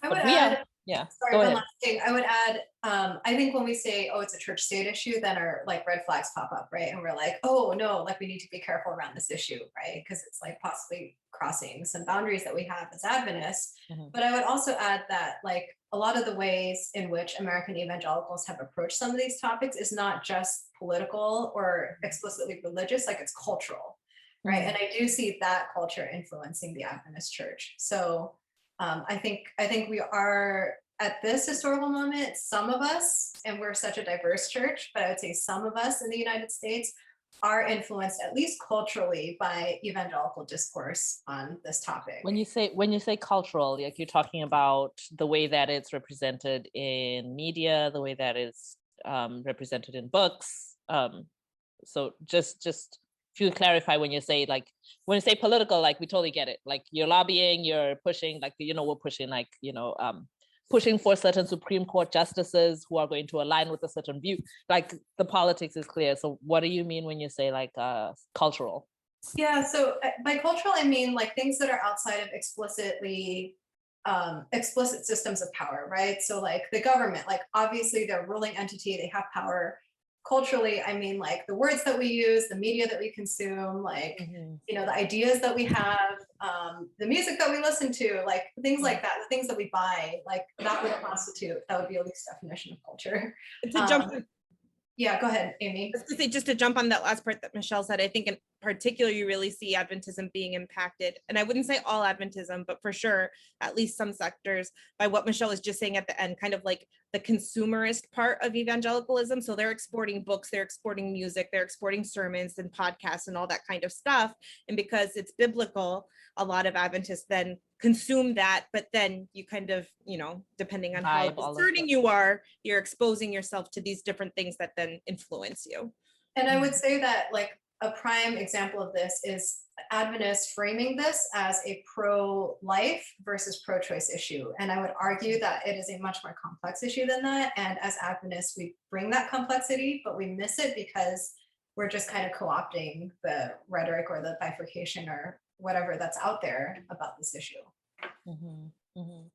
I would But we are, add, yeah, sorry, go one ahead. last thing. I would add, I think when we say, oh, it's a church state issue, then our like red flags pop up, right? And we're like, oh no, like we need to be careful around this issue, right? Because it's like possibly crossing some boundaries that we have as Adventists. Mhm. But I would also add that like a lot of the ways in which American evangelicals have approached some of these topics is not just political or explicitly religious, like it's cultural, right? Mhm. And I do see that culture influencing the Adventist church. So I think we are at this historical moment, some of us, and we're such a diverse church, but I would say some of us in the United States are influenced, at least culturally, by evangelical discourse on this topic. When you say cultural, like you're talking about the way that it's represented in media, the way that it's represented in books. So just if you clarify when you say political, like we totally get it. Like you're lobbying, you're pushing, like we're pushing pushing for certain Supreme Court justices who are going to align with a certain view. Like the politics is clear. So what do you mean when you say like cultural? Yeah, so by cultural, I mean like things that are outside of explicit systems of power, right? So like the government, like obviously they're a ruling entity, they have power. Culturally, I mean like the words that we use, the media that we consume, like Mhm. the ideas that we have, the music that we listen to, like things like Mhm. that, the things that we buy, like that would be a loose definition of culture. To jump Um, yeah, go ahead, Amy. to say, just to jump on that last part that Michelle said, I think in particular, you really see Adventism being impacted. And I wouldn't say all Adventism, but for sure, at least some sectors by what Michelle was just saying at the end, kind of like the consumerist part of evangelicalism. So they're exporting books, they're exporting music, they're exporting sermons and podcasts and all that kind of stuff. And because it's biblical, a lot of Adventists then consume that, but then you kind of, depending on how Vibe, all of discerning that. you are, you're exposing yourself to these different things that then influence you. And I would say that like a prime example of this is Adventists framing this as a pro-life versus pro-choice issue. And I would argue that it is a much more complex issue than that. And as Adventists, we bring that complexity, but we miss it because we're just kind of co-opting the rhetoric or the bifurcation or whatever that's out there about this issue. Mhm. Mhm.